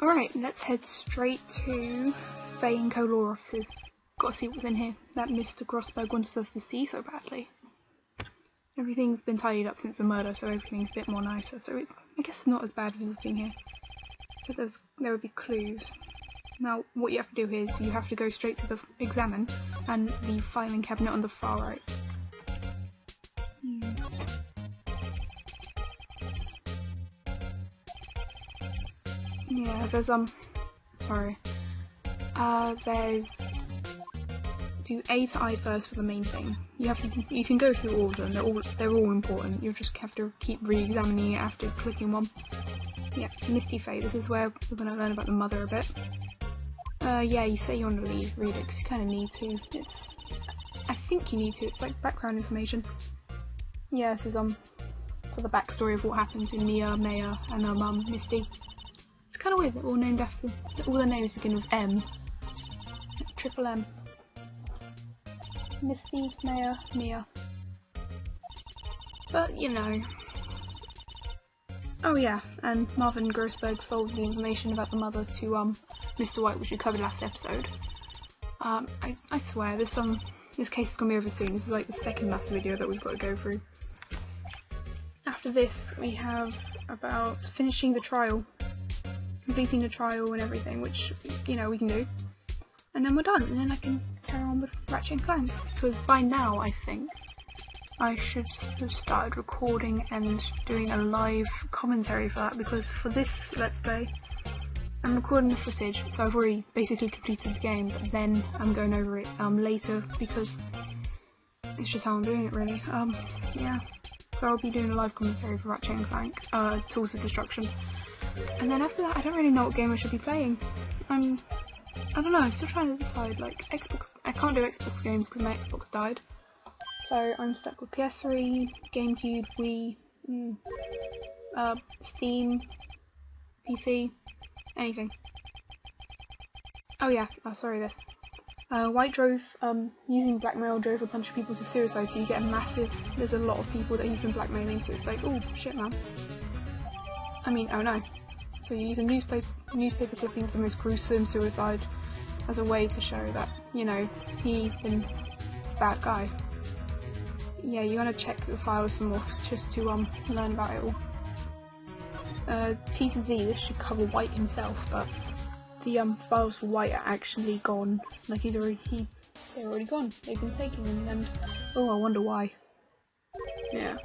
Alright, let's head straight to Faye and Co-Law offices. Gotta see what's in here that Mr. Grossberg wanted us to see so badly. Everything's been tidied up since the murder, so everything's a bit more nicer, so it's, I guess, not as bad visiting here. So there would be clues. Now, what you have to do here is you have to go straight to the examine and the filing cabinet on the far right. Yeah, there's there's do A to I first for the main thing. You can go through all of them. They're all important. You just have to keep re-examining it after clicking one. Yeah, Misty Faye. This is where we're gonna learn about the mother a bit. Yeah, you say you want to read it because you kind of need to. I think you need to. It's like background information. Yeah, this is for the backstory of what happened to Mia, Maya, and her mum, Misty. It's kind of weird. They're all named after. All their names begin with M. Triple M. Misty, Maya, Mia. But you know. Oh yeah, and Marvin Grossberg sold the information about the mother to Mr. White, which we covered last episode. I swear this case is gonna be over soon. This is like the second last video that we've got to go through. After this, we have about finishing the trial, completing the trial and everything, which you know we can do, and then we're done. And then I can carry on with Ratchet & Clank, because by now I think I should have started recording and doing a live commentary for that, because for this Let's Play I'm recording the footage, so I've already basically completed the game, but then I'm going over it later because it's just how I'm doing it really. Yeah, so I'll be doing a live commentary for Ratchet & Clank, Tools of Destruction, and then after that I don't really know what game I should be playing. I don't know, I'm still trying to decide. Like Xbox, I can't do Xbox games because my Xbox died. So I'm stuck with PS3, GameCube, Wii, Steam, PC, anything. Oh yeah, sorry White drove, using blackmail, drove a bunch of people to suicide, so you get there's a lot of people that he's been blackmailing, so it's like, oh shit man. I mean, oh no. So you use a newspaper clipping of the most gruesome suicide as a way to show that, you know, he's a bad guy. Yeah, you're gonna check the files some more just to learn about it all. T to Z, this should cover White himself, but the files for White are actually gone. Like they're already gone. They've been taken, and oh, I wonder why. Yeah,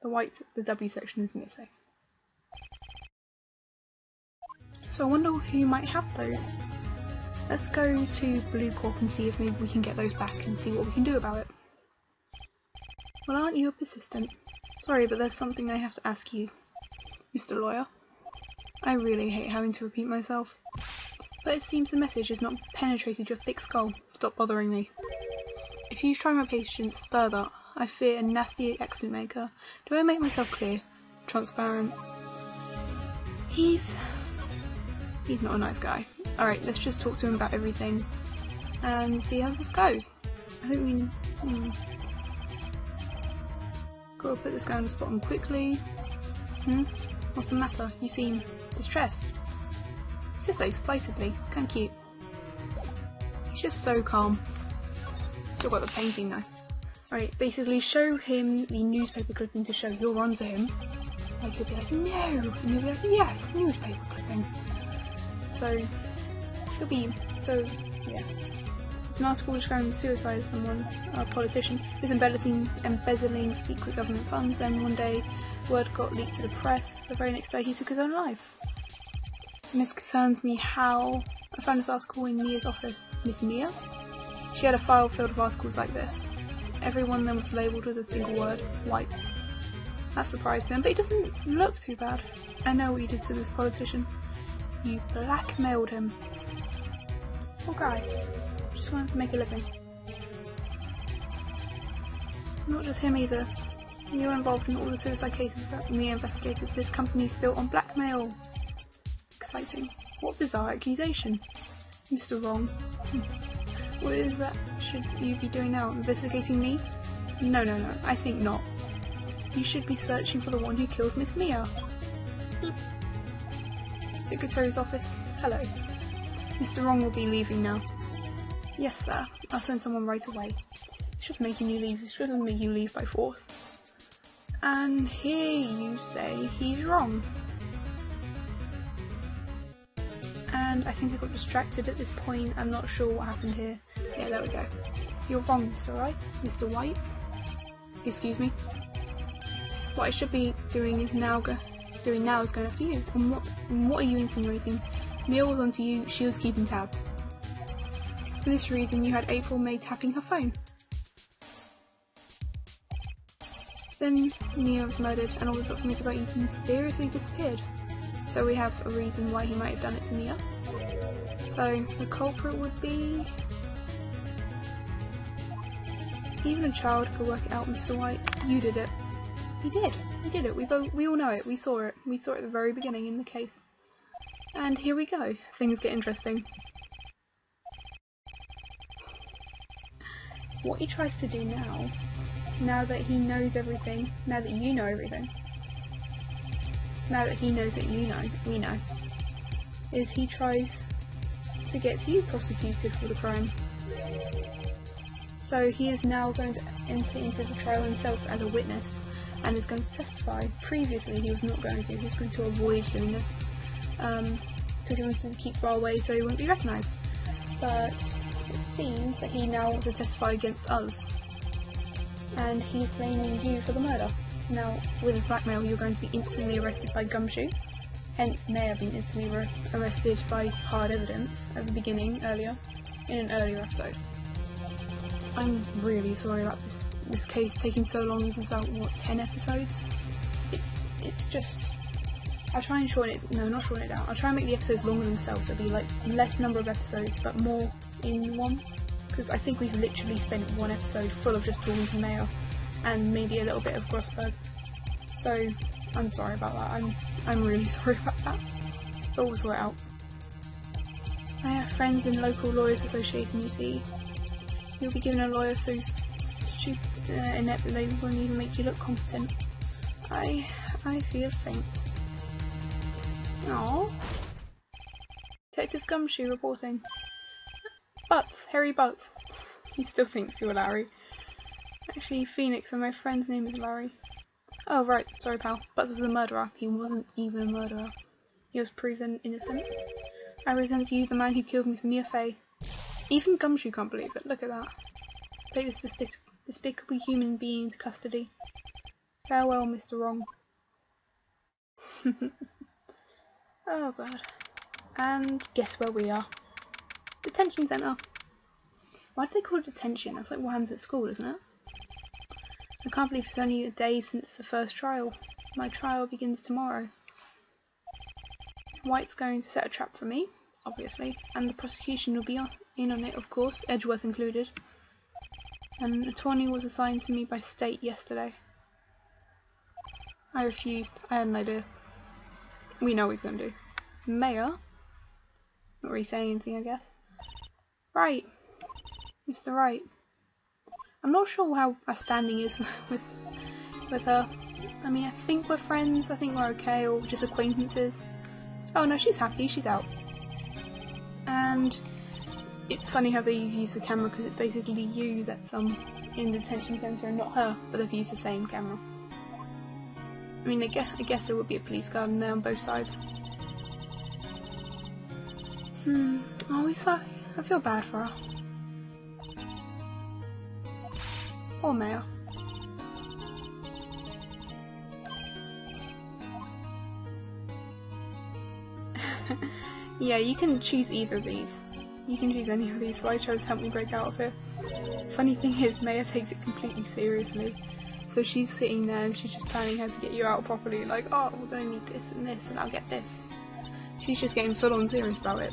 the W section is missing. So I wonder who might have those. Let's go to Blue Corp and see if maybe we can get those back and see what we can do about it. Well, aren't you persistent? Sorry, but there's something I have to ask you, Mr. Lawyer. I really hate having to repeat myself, but it seems the message has not penetrated your thick skull. Stop bothering me. If you try my patience further, I fear a nasty accident maker. Do I make myself clear? Transparent? He's not a nice guy. Alright, let's just talk to him about everything and see how this goes. I think we gotta put this guy on the spot and quickly. What's the matter? You seem distressed. He says that excitedly. It's kinda cute. He's just so calm. Still got the painting though. Alright, basically show him the newspaper clipping to show you're onto him. Like he'll be like, no! And you'll be like, yes, newspaper clipping. So, yeah. It's an article describing the suicide of someone, a politician, who's embezzling secret government funds, and one day word got leaked to the press. The very next day he took his own life. And this concerns me how I found this article in Mia's office. Miss Mia? She had a file filled with articles like this. Every one of them was labelled with a single word, White. That surprised him, but he doesn't look too bad. I know what you did to this politician. You blackmailed him. Poor guy. Just wanted to make a living. Not just him either. You were involved in all the suicide cases that Mia investigated. This company's built on blackmail. Exciting. What bizarre accusation. Mr. Wrong. What is that? Should you be doing now? Investigating me? No, I think not. You should be searching for the one who killed Miss Mia. Secretary's office. Hello. Mr. Wrong will be leaving now. Yes, sir. I'll send someone right away. It's just making you leave. It's just making you leave by force. And here you say he's wrong. And I think I got distracted at this point. I'm not sure what happened here. Yeah, there we go. You're wrong, Mr. Wright. Mr. White. Excuse me. What I should be doing is now going after you. And what are you insinuating? Mia was onto you. She was keeping tabs. For this reason, you had April May tapping her phone. Then Mia was murdered, and all the documents about you mysteriously disappeared. So we have a reason why he might have done it to Mia. So the culprit would be... Even a child could work it out, Mr. White. You did it. He did. He did it. We all know it. We saw it. We saw it at the very beginning in the case. And here we go. Things get interesting. What he tries to do now that he knows everything, now that you know everything, now that he knows that you know, we know, is he tries to get you prosecuted for the crime. So he is now going to enter into the trial himself as a witness and is going to testify. Previously he was not going to, he was going to avoid doing this because he wants to keep far away so he won't be recognised. But it seems that he now wants to testify against us and he's blaming you for the murder. Now, with his blackmail, you're going to be instantly arrested by Gumshoe, hence may have been instantly arrested by hard evidence at the beginning, earlier, in an earlier episode. I'm really sorry about this case taking so long. This is about, what, 10 episodes? It's just... I'll try and shorten it, no, not shorten it down, I'll try and make the episodes longer themselves, so it'll be like less number of episodes, but more in one, because I think we've literally spent one episode full of just talking to Mayor, and maybe a little bit of Grossberg. So I'm sorry about that. I'm really sorry about that. But we'll sort it out. I have friends in local lawyers association, you see. You'll be given a lawyer so stupid inept that they won't even make you look competent. I feel faint. Aww. Detective Gumshoe reporting. Butts, Harry Butts. He still thinks you're Larry. Actually, Phoenix and my friend's name is Larry. Oh right, sorry pal. Butts was a murderer. He wasn't even a murderer. He was proven innocent. I resent you, the man who killed Miss Mia Fey. Even Gumshoe can't believe it. Look at that. Take this despicable human being into custody. Farewell, Mr. Wrong. Oh god. And guess where we are? Detention Center. Why do they call it detention? That's like what happens at school, isn't it? I can't believe it's only a day since the first trial. My trial begins tomorrow. White's going to set a trap for me, obviously, and the prosecution will be in on it, of course, Edgeworth included. An attorney was assigned to me by state yesterday. I refused. I had an idea. We know what he's going to do. Mayor? Not really saying anything, I guess. Right. Mr. Wright. I'm not sure how our standing is with her. I mean, I think we're friends, I think we're okay, or just acquaintances. Oh no, she's happy, she's out. And it's funny how they use the camera because it's basically you that's in the detention centre and not her, but they've used the same camera. I mean, I guess there would be a police guard in there on both sides. Oh, I feel bad for her. Or Mayor. Yeah, you can choose either of these. You can choose any of these, so I chose help me break out of here. Funny thing is, Mayor takes it completely seriously. So she's sitting there and she's just planning how to get you out properly, like, oh, we're going to need this and I'll get this. She's just getting full on serious about it.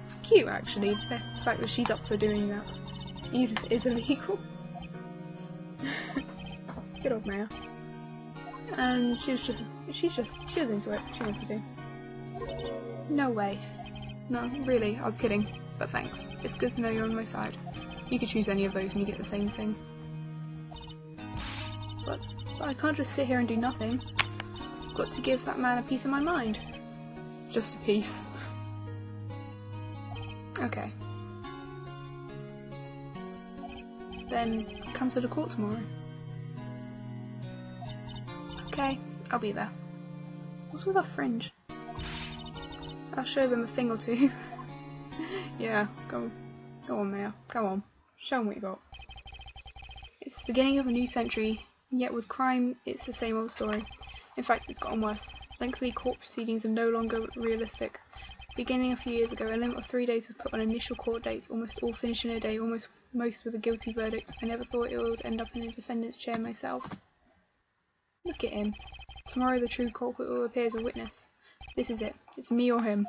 It's cute actually, the fact that she's up for doing that, even if it is illegal. Good old Mayor. And she was into it, she wanted to. No way. No, really, I was kidding, but thanks. It's good to know you're on my side. You could choose any of those and you get the same thing. But I can't just sit here and do nothing. I've got to give that man a piece of my mind. just a piece. Okay. Then come to the court tomorrow. Okay, I'll be there. What's with our fringe? I'll show them a thing or two. Yeah, go on, Mayor. Go on. Show them what you got. It's the beginning of a new century, yet with crime, it's the same old story. In fact, it's gotten worse. Lengthy court proceedings are no longer realistic. Beginning a few years ago, a limit of 3 days was put on initial court dates, almost all finish in a day, most with a guilty verdict. I never thought it would end up in a defendant's chair myself. Look at him. Tomorrow the true culprit will appear as a witness. This is it. It's me or him.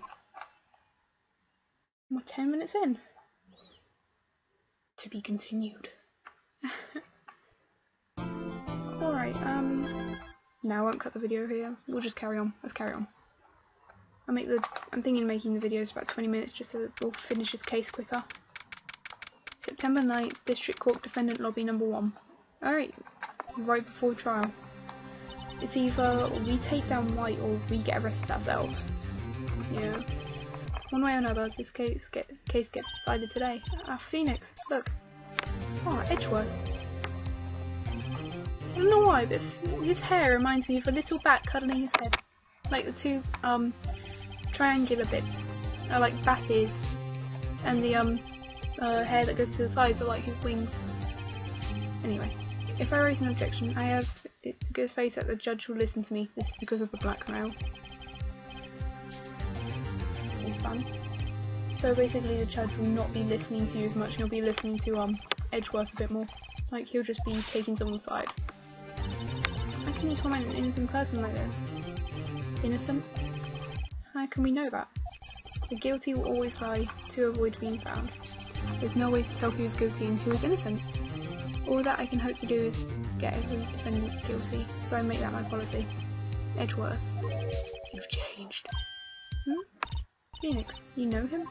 We're 10 minutes in. To be continued. Alright, no, I won't cut the video here. We'll just carry on. Let's carry on. I'm thinking of making the videos about 20 minutes just so that we'll finish this case quicker. September 9th, District Court Defendant Lobby number 1. Alright, right before trial. It's either we take down Wright or we get arrested ourselves. Yeah. One way or another, this case gets decided today. Phoenix, look. Oh, Edgeworth. I don't know why, but his hair reminds me of a little bat cuddling his head. Like the two, triangular bits are like bat ears, and the hair that goes to the sides are like his wings. Anyway, if I raise an objection, I have it to good faith that the judge will listen to me. This is because of the blackmail. It's all fun. So basically the judge will not be listening to you as much, he'll be listening to Edgeworth a bit more. Like he'll just be taking someone's side. How can you torment an innocent person like this? Innocent? How can we know that? The guilty will always lie to avoid being found. There's no way to tell who's guilty and who is innocent. All that I can hope to do is get every defendant guilty, so I make that my policy. Edgeworth. You've changed. Phoenix, you know him?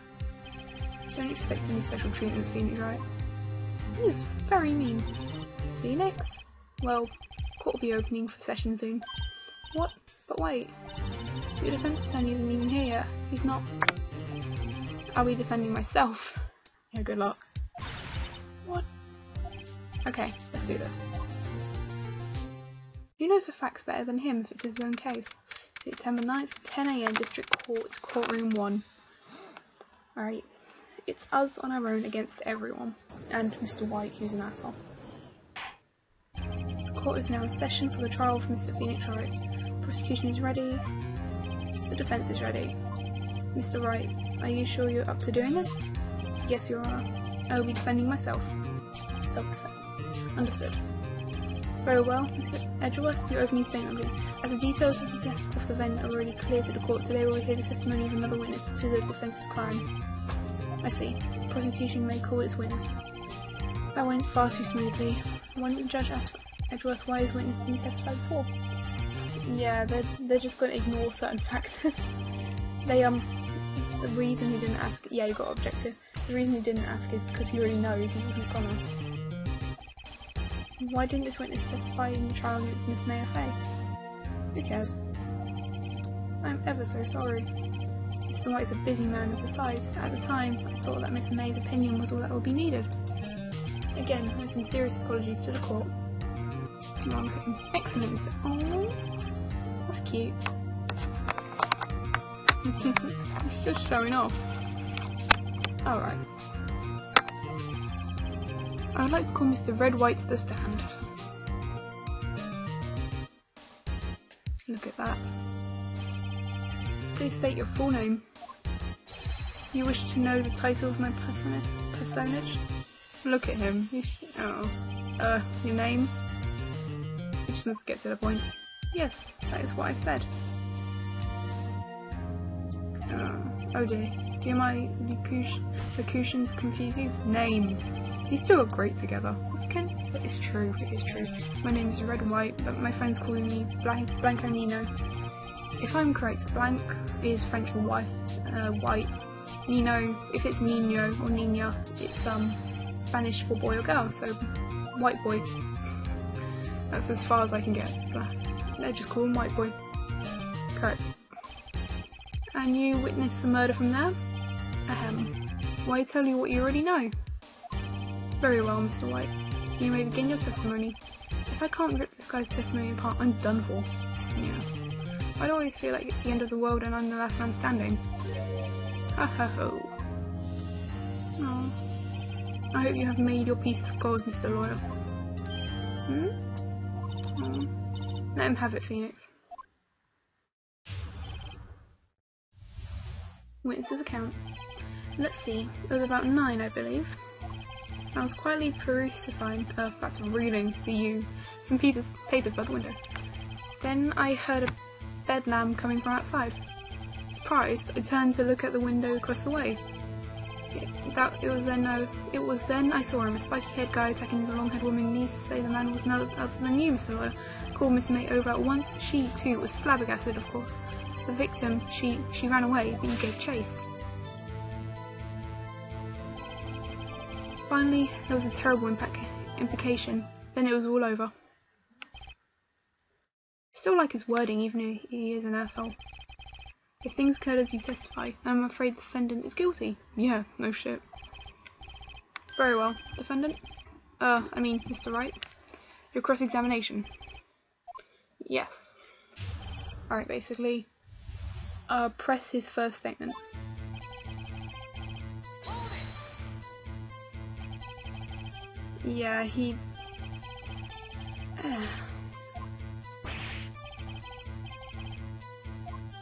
Don't expect any special treatment, Phoenix, right? He's very mean. Phoenix? Well, court will be opening for session soon. What? But wait. Your defense attorney isn't even here yet. He's not. I'll be defending myself. Yeah, good luck. What? Okay, let's do this. Who knows the facts better than him if it's his own case? September 9th, 10 AM, District Court, Courtroom 1. Alright, it's us on our own against everyone. And Mr. White, who's an asshole. Court is now in session for the trial of Mr. Phoenix Wright. Prosecution is ready. The defense is ready. Mr. Wright, are you sure you're up to doing this? Yes, Your Honor. I will be defending myself. Self-defense. Understood. Very well, Mr. Edgeworth, your opening statement, please. As the details of the death of the event are already clear to the court, today we will hear the testimony of another witness to the defence's crime. I see. Prosecution may call its witness. That went far too smoothly. When the judge asked Edgeworth why his witness didn't testify before. Yeah, they're just going to ignore certain factors. The reason he didn't ask, yeah, you got objective. The reason he didn't ask is because he already knows he wasn't gonna. Why didn't this witness testify in the trial against Miss Mayor Fay? Who cares? I'm ever so sorry. Mr. White's a busy man, and besides, at the time, I thought that Miss May's opinion was all that would be needed. Again, my sincerest apologies to the court. Excellent, Mr. Oh, that's cute. It's just showing off. Alright. I would like to call Mr. Red White to the stand. Look at that. Please state your full name. You wish to know the title of my personage? Look at him. Your name? Just let's get to the point. Yes, that is what I said. Oh dear. Do my locutions confuse you? Name. These two are great together. It's true, it is true. My name is Red White, but my friends call me Blanco Nino. If I'm correct, Blanc is French for white. Nino, if it's Nino or Nina, it's Spanish for boy or girl, so white boy. That's as far as I can get. No, just call him white boy. Correct. And you witnessed the murder from there? Ahem. Why tell you what you already know? Very well, Mr. White. You may begin your testimony. If I can't rip this guy's testimony apart, I'm done for. Yeah. I'd always feel like it's the end of the world and I'm the last man standing. Ha ha ho. Oh. I hope you have made your piece of gold, Mr. Lawyer. Oh. Let him have it, Phoenix. Witness's account. Let's see, it was about 9, I believe. I was quietly reading to you some papers by the window. Then I heard a bedlam coming from outside. Surprised, I turned to look at the window across the way. It was then I saw him, a spiky-haired guy attacking the long-haired woman. Needs to say the man was none other than you, Mr. Lawyer. Called Miss May over at once. She, too, was flabbergasted, of course. The victim, she ran away, but you gave chase. Finally, there was a terrible implication. Then it was all over. I still like his wording, even though he is an asshole. If things occurred as you testify, I'm afraid the defendant is guilty. Yeah, no shit. Very well, defendant. Mr. Wright. Your cross-examination. Yes. Alright, basically. Press his first statement. Yeah, he...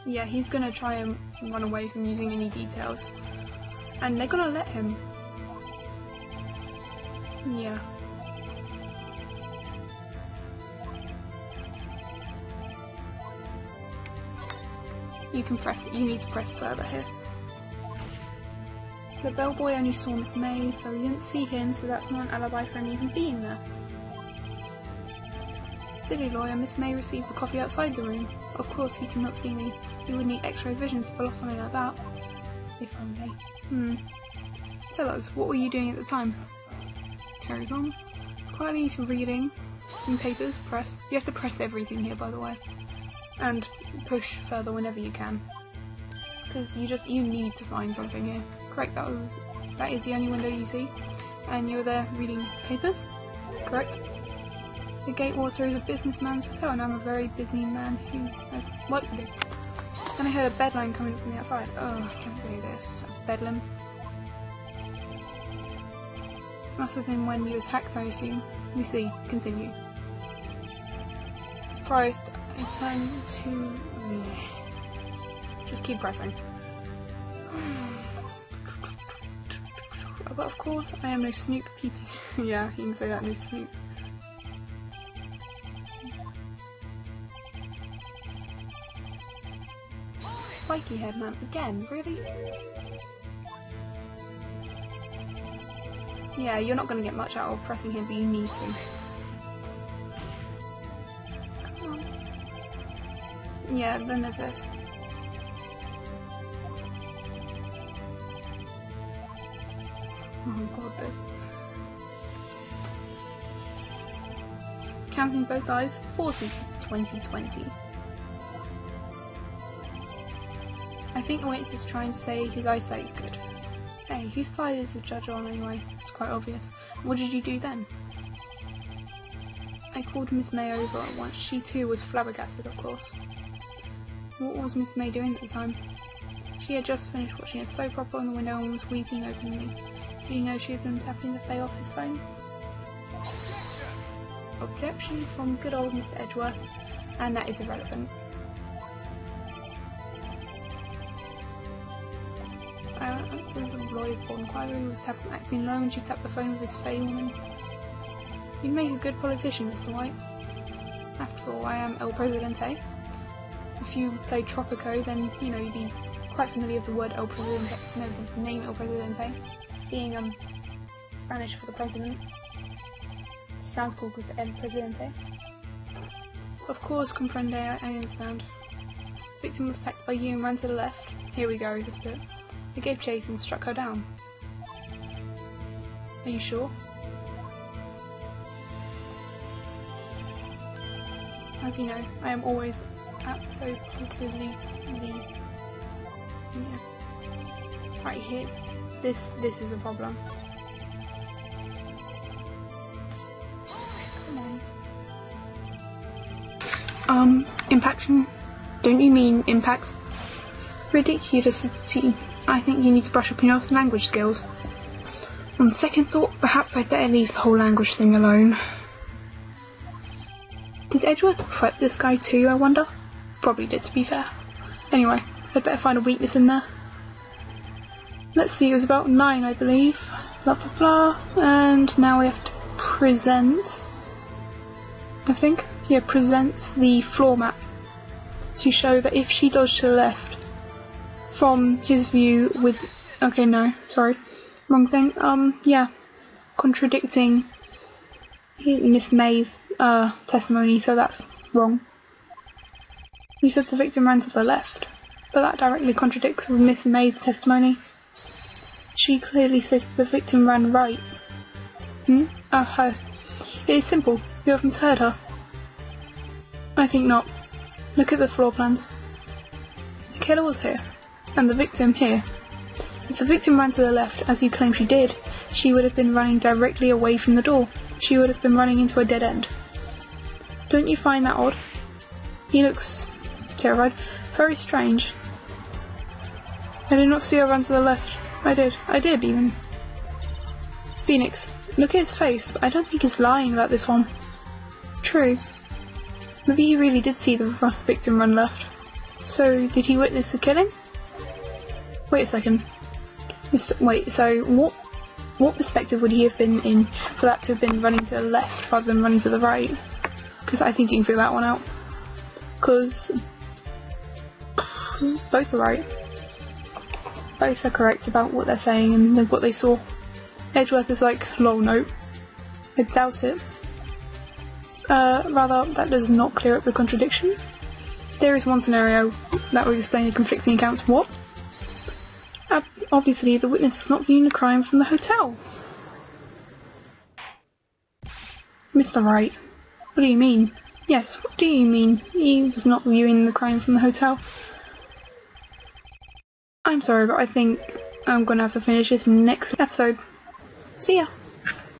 Yeah, he's gonna try and run away from using any details. And they're gonna let him. Yeah. You can press it. You need to press further here. The bellboy only saw Miss May, so he didn't see him, so that's not an alibi for him even being there. Silly lawyer, Miss May received the coffee outside the room. Of course he cannot see me. He would need X-ray vision to pull off something like that. If only. Tell us, what were you doing at the time? Carries on. Quietly reading some papers, press. You have to press everything here, by the way. And push further whenever you can. Because you need to find something here. Correct, that is the only window you see. And you were there reading papers? Correct. The Gatewater is a businessman's hotel and I'm a very busy man who has work to do. Then I heard a bedlam coming from the outside. Oh, I can't do this. Bedlam. Must have been when you attacked, I assume. We see. Continue. Surprised, I turned to... Just keep pressing. But of course, I am no snoop peeping. Yeah, you can say that, no snoop. Spiky head man again, really? Yeah, you're not going to get much out of pressing him, but you need to. Come on. Yeah, then there's this. Oh god, this. Counting both eyes, 4 seconds, 2020. I think the witness is trying to say his eyesight is good. Hey, whose side is the judge on anyway? It's quite obvious. What did you do then? I called Miss May over at once. She too was flabbergasted, of course. What was Miss May doing at the time? She had just finished watching a soap opera on the window and was weeping openly. Did you know she had been tapping the Fae off his phone? Objection from good old Mr. Edgeworth, and that is irrelevant. I answered the lawyer's board inquiry. He was acting low and she tapped the phone with his Fae woman. You'd make a good politician, Mr. White. After all, I am El Presidente. If you played Tropico, then, you know, you'd be quite familiar with the word El Presidente, no, the name El Presidente, being Spanish for the president. Sounds cool because El Presidente. Of course, comprende, I understand. Victim was attacked by you and ran to the left. Here we go, this bit. They gave chase and struck her down. Are you sure? As you know, I am always absolutely Yeah. Right here, this is a problem. Come on. Impaction? Don't you mean impact? Ridiculosity. I think you need to brush up on your language skills. On second thought, perhaps I'd better leave the whole language thing alone. Did Edgeworth prep this guy too, I wonder? Probably did, to be fair. Anyway, I'd better find a weakness in there. Let's see, it was about 9, I believe. Blah blah blah. And now we have to present, I think. Yeah, present the floor map to show that if she dodged to the left from his view with... Okay, no, sorry. Wrong thing. Yeah. Contradicting Miss May's testimony, so that's wrong. You said the victim ran to the left, but that directly contradicts with Miss May's testimony. She clearly said the victim ran right. Oh, her. It is simple. You have misheard her. I think not. Look at the floor plans. The killer was here, and the victim here. If the victim ran to the left, as you claim she did, she would have been running directly away from the door. She would have been running into a dead end. Don't you find that odd? He looks terrified. Very strange. I did not see her run to the left. I did even. Phoenix, look at his face. I don't think he's lying about this one. True. Maybe he really did see the victim run left. So, did he witness the killing? Wait a second. Wait, so what perspective would he have been in for that to have been running to the left rather than running to the right? Because I think you can figure that one out. Because both are right. Both are correct about what they're saying and what they saw. Edgeworth is like, lol, nope. I doubt it. Rather, that does not clear up the contradiction. There is one scenario that would explain the conflicting accounts. What? Obviously, the witness was not viewing the crime from the hotel. Mr. Wright, what do you mean? Yes, what do you mean? He was not viewing the crime from the hotel. I'm sorry, but I think I'm gonna have to finish this next episode. See ya!